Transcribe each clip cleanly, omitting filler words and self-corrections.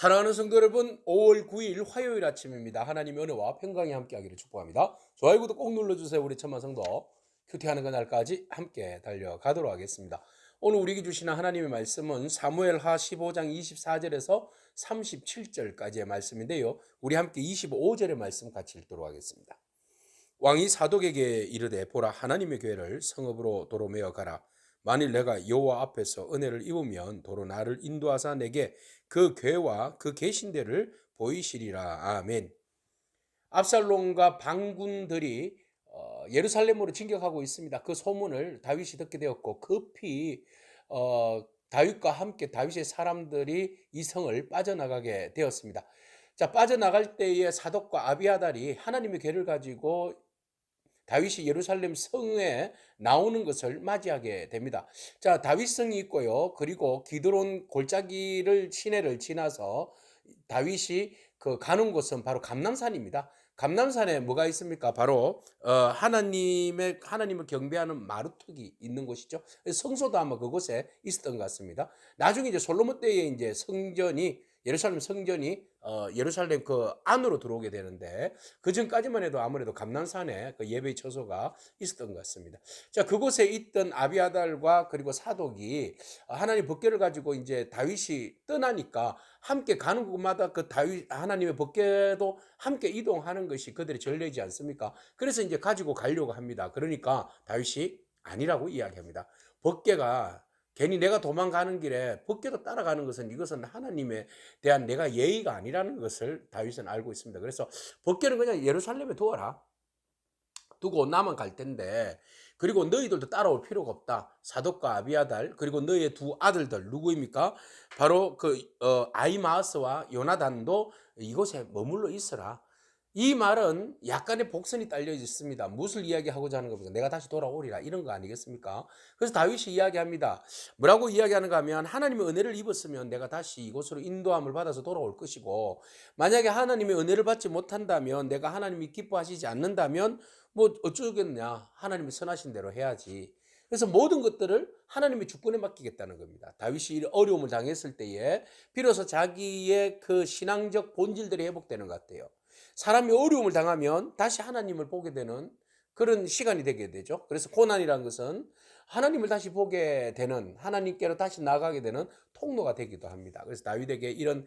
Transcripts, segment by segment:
사랑하는 성도 여러분, 5월 9일 화요일 아침입니다. 하나님의 은혜와 평강이 함께하기를 축복합니다. 좋아요, 구독 꼭 눌러주세요. 우리 천만 성도 큐티하는 그날까지 함께 달려가도록 하겠습니다. 오늘 우리에게 주시는 하나님의 말씀은 사무엘하 15장 24절에서 37절까지의 말씀인데요. 우리 함께 25절의 말씀 같이 읽도록 하겠습니다. 왕이 사독에게 이르되 보라, 하나님의 교회를 성읍으로 도로 메어 가라. 만일 내가 여호와 앞에서 은혜를 입으면 도로 나를 인도하사 내게 그 궤와 그 계신 데를 보이시리라. 아멘. 압살롬과 반군들이 예루살렘으로 진격하고 있습니다. 그 소문을 다윗이 듣게 되었고 급히 다윗과 함께 다윗의 사람들이 이 성을 빠져나가게 되었습니다. 자, 빠져나갈 때에 사독과 아비아달이 하나님의 궤를 가지고 다윗이 예루살렘 성에 나오는 것을 맞이하게 됩니다. 자, 다윗성이 있고요. 그리고 기드론 골짜기를 시내를 지나서 다윗이 가는 곳은 바로 감람산입니다. 감람산에 뭐가 있습니까? 바로 하나님을 경배하는 마루턱이 있는 곳이죠. 성소도 아마 그곳에 있었던 것 같습니다. 나중에 이제 솔로몬 때에 이제 예루살렘 성전이 예루살렘 그 안으로 들어오게 되는데 그 전까지만 해도 아무래도 감난산에 그 예배 처소가 있었던 것 같습니다. 자, 그곳에 있던 아비아달과 그리고 사독이 하나님 법궤를 가지고 이제 다윗이 떠나니까 함께 가는 곳마다 그 다윗 하나님의 법궤도 함께 이동하는 것이 그들의 전례이지 않습니까? 그래서 이제 가지고 가려고 합니다. 그러니까 다윗이 아니라고 이야기합니다. 법궤가 괜히 내가 도망가는 길에 법궤도 따라가는 것은 이것은 하나님에 대한 내가 예의가 아니라는 것을 다윗은 알고 있습니다. 그래서 법궤는 그냥 예루살렘에 두어라. 두고 나만 갈 텐데, 그리고 너희들도 따라올 필요가 없다. 사독과 아비아달, 그리고 너희의 두 아들들 누구입니까? 바로 아히마아스와 요나단도 이곳에 머물러 있어라. 이 말은 약간의 복선이 딸려 있습니다. 무엇을 이야기하고자 하는 겁니까? 내가 다시 돌아오리라, 이런 거 아니겠습니까? 그래서 다윗이 이야기합니다. 뭐라고 이야기하는가 하면, 하나님의 은혜를 입었으면 내가 다시 이곳으로 인도함을 받아서 돌아올 것이고, 만약에 하나님의 은혜를 받지 못한다면, 내가 하나님이 기뻐하시지 않는다면 뭐 어쩌겠냐, 하나님이 선하신 대로 해야지. 그래서 모든 것들을 하나님의 주권에 맡기겠다는 겁니다. 다윗이 어려움을 당했을 때에 비로소 자기의 그 신앙적 본질들이 회복되는 것 같아요. 사람이 어려움을 당하면 다시 하나님을 보게 되는 그런 시간이 되게 되죠. 그래서 고난이라는 것은 하나님을 다시 보게 되는, 하나님께로 다시 나가게 되는 통로가 되기도 합니다. 그래서 다윗에게 이런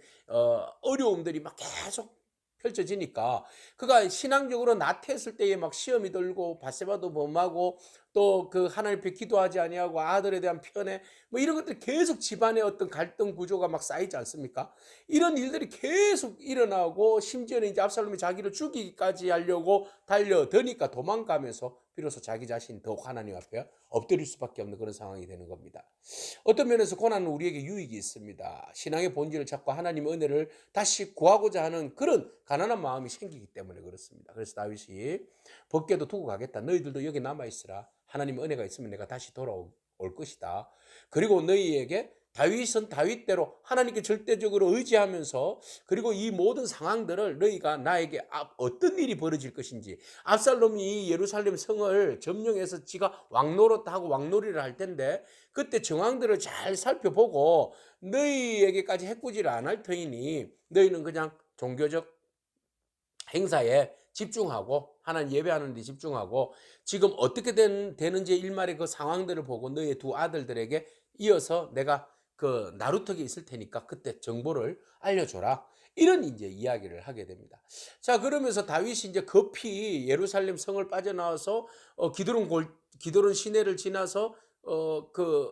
어려움들이 막 계속 펼쳐지니까 그가 신앙적으로 나태했을 때에 막 시험이 들고 바세바도 범하고 또 그 하나님 앞에 기도하지 아니하고 아들에 대한 편애 뭐 이런 것들 계속 집안의 어떤 갈등 구조가 막 쌓이지 않습니까? 이런 일들이 계속 일어나고 심지어는 이제 압살롬이 자기를 죽이기까지 하려고 달려드니까 도망가면서 비로소 자기 자신 더욱 하나님 앞에 엎드릴 수밖에 없는 그런 상황이 되는 겁니다. 어떤 면에서 고난은 우리에게 유익이 있습니다. 신앙의 본질을 찾고 하나님의 은혜를 다시 구하고자 하는 그런 가난한 마음이 생기기 때문에 그렇습니다. 그래서 다윗이 법궤도 두고 가겠다. 너희들도 여기 남아있으라. 하나님의 은혜가 있으면 내가 다시 돌아올 것이다. 그리고 너희에게 다윗은 다윗대로 하나님께 절대적으로 의지하면서, 그리고 이 모든 상황들을 너희가 나에게 어떤 일이 벌어질 것인지, 압살롬이 예루살렘 성을 점령해서 지가 왕노릇하고 왕놀이를 할 텐데 그때 정황들을 잘 살펴보고 너희에게까지 해코지를 안 할 터이니 너희는 그냥 종교적 행사에 집중하고 하나님 예배하는 데 집중하고 지금 어떻게 되는지 일말의 그 상황들을 보고 너희 두 아들들에게 이어서 내가 그 나루턱에 있을 테니까 그때 정보를 알려줘라. 이런 이제 이야기를 하게 됩니다. 자, 그러면서 다윗이 이제 급히 예루살렘 성을 빠져나와서 기드론 시내를 지나서 그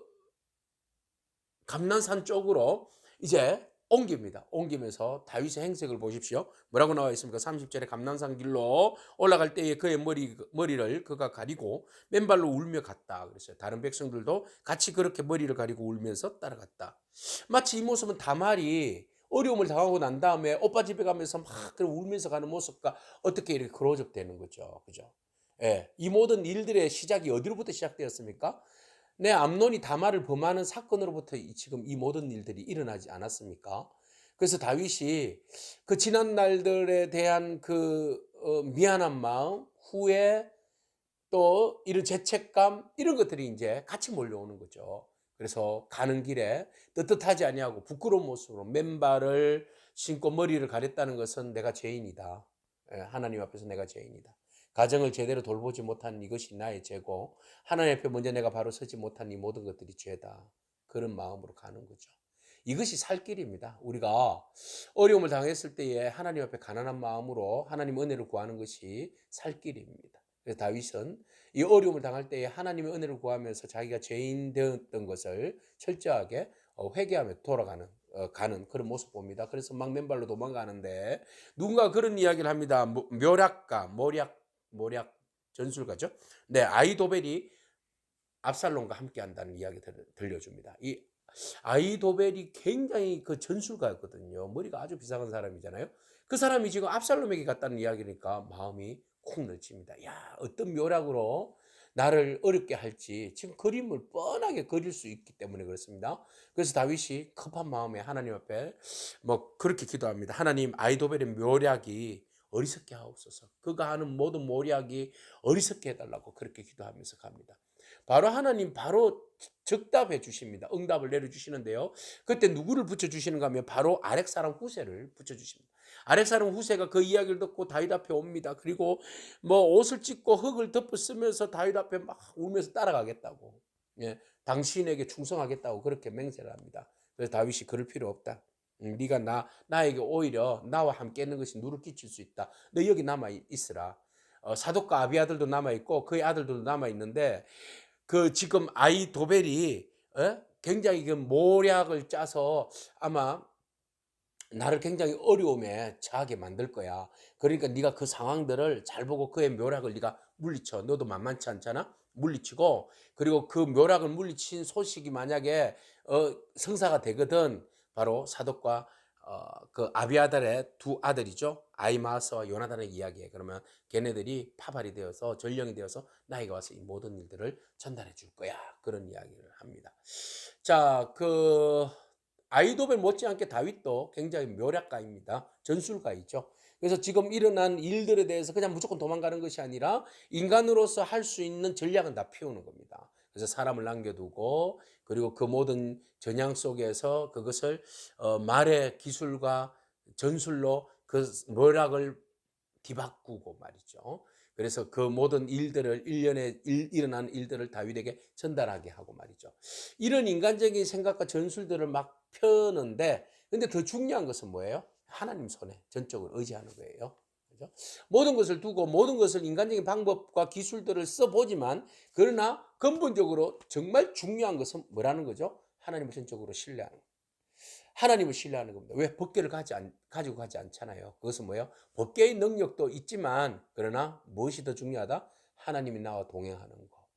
감난산 쪽으로 이제 옮깁니다. 옮기면서 다윗의 행색을 보십시오. 뭐라고 나와 있습니까? 30절에 감난산 길로 올라갈 때에 그의 머리를 그가 가리고 맨발로 울며 갔다 그랬어요. 다른 백성들도 같이 그렇게 머리를 가리고 울면서 따라갔다. 마치 이 모습은 다말이 어려움을 당하고 난 다음에 오빠 집에 가면서 막 울면서 가는 모습과 어떻게 이렇게 크로즈업되는 거죠. 그죠? 예, 이 모든 일들의 시작이 어디로부터 시작되었습니까? 내 암논이 다말을 범하는 사건으로부터 지금 이 모든 일들이 일어나지 않았습니까? 그래서 다윗이 그 지난 날들에 대한 미안한 마음, 후회, 또 이런 죄책감, 이런 것들이 이제 같이 몰려오는 거죠. 그래서 가는 길에 떳떳하지 아니하고 부끄러운 모습으로 맨발을 신고 머리를 가렸다는 것은 내가 죄인이다. 하나님 앞에서 내가 죄인이다. 가정을 제대로 돌보지 못한 이것이 나의 죄고 하나님 앞에 먼저 내가 바로 서지 못한 이 모든 것들이 죄다. 그런 마음으로 가는 거죠. 이것이 살 길입니다. 우리가 어려움을 당했을 때에 하나님 앞에 가난한 마음으로 하나님 은혜를 구하는 것이 살 길입니다. 그래서 다윗은 이 어려움을 당할 때에 하나님의 은혜를 구하면서 자기가 죄인 되었던 것을 철저하게 회개하며 돌아가는 가는 그런 모습 봅니다. 그래서 막 맨발로 도망가는데 누군가 그런 이야기를 합니다. 묘략가, 모략 전술가죠. 네, 아이도벨이 압살롬과 함께 한다는 이야기를 들려줍니다. 이 아이도벨이 굉장히 그 전술가였거든요. 머리가 아주 비상한 사람이잖아요. 그 사람이 지금 압살롬에게 갔다는 이야기니까 마음이 쿵 ner집니다. 야, 어떤 묘락으로 나를 어렵게 할지 지금 그림을 뻔하게 그릴 수 있기 때문에 그렇습니다. 그래서 다윗이 급한 마음에 하나님 앞에 뭐 그렇게 기도합니다. 하나님, 아이도벨의 묘략이 어리석게 하옵소서. 그가 하는 모든 모략이 어리석게 해달라고 그렇게 기도하면서 갑니다. 바로 하나님 바로 즉답해 주십니다. 응답을 내려주시는데요. 그때 누구를 붙여주시는가 하면 바로 아렉사람 후세를 붙여주십니다. 아렉사람 후세가 그 이야기를 듣고 다윗 앞에 옵니다. 그리고 뭐 옷을 찢고 흙을 덮어 쓰면서 다윗 앞에 막 울면서 따라가겠다고, 예, 당신에게 충성하겠다고 그렇게 맹세를 합니다. 그래서 다윗이 그럴 필요 없다. 네가 나에게 오히려 나와 함께 있는 것이 누를 끼칠 수 있다. 너 여기 남아 있으라. 사독과 아비아들도 남아 있고 그의 아들들도 남아 있는데 그 지금 아이도벨이 굉장히 그 모략을 짜서 아마 나를 굉장히 어려움에 처하게 만들 거야. 그러니까 네가 그 상황들을 잘 보고 그의 묘락을 네가 물리쳐. 너도 만만치 않잖아. 물리치고 그리고 그 묘락을 물리친 소식이 만약에 성사가 되거든. 바로 사독과 그 아비아달의 두 아들이죠. 아이마스와 요나단의 이야기에 그러면 걔네들이 파발이 되어서 전령이 되어서 나에게 와서 이 모든 일들을 전달해 줄 거야. 그런 이야기를 합니다. 자, 그 아이도벨 못지않게 다윗도 굉장히 묘략가입니다. 전술가이죠. 그래서 지금 일어난 일들에 대해서 그냥 무조건 도망가는 것이 아니라 인간으로서 할 수 있는 전략은 다 피우는 겁니다. 그래서 사람을 남겨두고 그리고 그 모든 전향 속에서 그것을 말의 기술과 전술로 그 묘략을 뒤바꾸고 말이죠. 그래서 그 모든 일들을 일련에 일어난 일들을 다윗에게 전달하게 하고 말이죠. 이런 인간적인 생각과 전술들을 막 펴는데 근데 더 중요한 것은 뭐예요? 하나님 손에 전적으로 의지하는 거예요. 그죠? 모든 것을 두고 모든 것을 인간적인 방법과 기술들을 써보지만 그러나 근본적으로 정말 중요한 것은 뭐라는 거죠? 하나님을 전적으로 신뢰하는 거예요. 하나님을 신뢰하는 겁니다. 왜? 법궤를 가지고 가지 않잖아요. 그것은 뭐예요? 법궤의 능력도 있지만 그러나 무엇이 더 중요하다? 하나님이 나와 동행하는 거.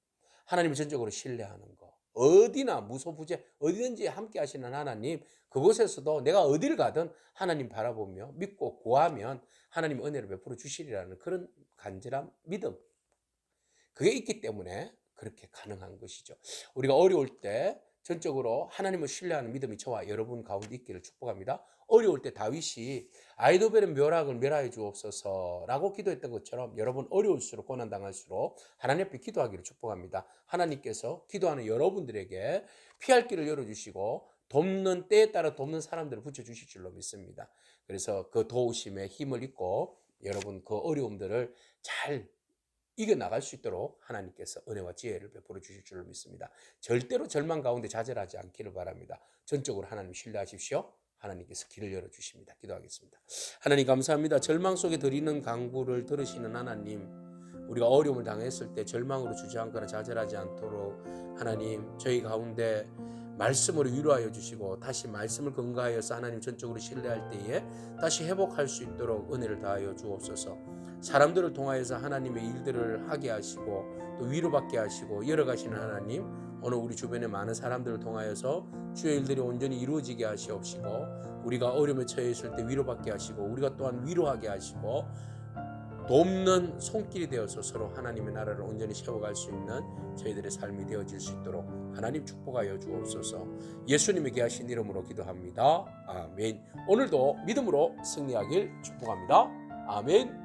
하나님을 전적으로 신뢰하는 거. 어디나 무소부재 어디든지 함께 하시는 하나님, 그곳에서도 내가 어디를 가든 하나님 바라보며 믿고 구하면 하나님 은혜를 베풀어 주시리라는 그런 간절한 믿음, 그게 있기 때문에 그렇게 가능한 것이죠. 우리가 어려울 때 전적으로 하나님을 신뢰하는 믿음이 저와 여러분 가운데 있기를 축복합니다. 어려울 때 다윗이 아이도벨의 묘락을 멸하여 주옵소서라고 기도했던 것처럼 여러분 어려울수록 고난당할수록 하나님 앞에 기도하기를 축복합니다. 하나님께서 기도하는 여러분들에게 피할 길을 열어주시고 돕는 때에 따라 돕는 사람들을 붙여주실 줄로 믿습니다. 그래서 그 도우심에 힘을 입고 여러분 그 어려움들을 잘 이겨나갈 수 있도록 하나님께서 은혜와 지혜를 베풀어 주실 줄을 믿습니다. 절대로 절망 가운데 좌절하지 않기를 바랍니다. 전적으로 하나님 신뢰하십시오. 하나님께서 길을 열어주십니다. 기도하겠습니다. 하나님 감사합니다. 절망 속에 드리는 간구를 들으시는 하나님, 우리가 어려움을 당했을 때 절망으로 주저앉거나 좌절하지 않도록 하나님 저희 가운데 말씀으로 위로하여 주시고 다시 말씀을 근거하여서 하나님 전적으로 신뢰할 때에 다시 회복할 수 있도록 은혜를 다하여 주옵소서. 사람들을 통하여서 하나님의 일들을 하게 하시고 또 위로받게 하시고 열어가시는 하나님, 오늘 우리 주변의 많은 사람들을 통하여서 주의 일들이 온전히 이루어지게 하시옵시고 우리가 어려움에 처해 있을 때 위로받게 하시고 우리가 또한 위로하게 하시고 돕는 손길이 되어서 서로 하나님의 나라를 온전히 세워갈 수 있는 저희들의 삶이 되어질 수 있도록 하나님 축복하여 주옵소서. 예수님의 귀하신 이름으로 기도합니다. 아멘. 오늘도 믿음으로 승리하길 축복합니다. 아멘.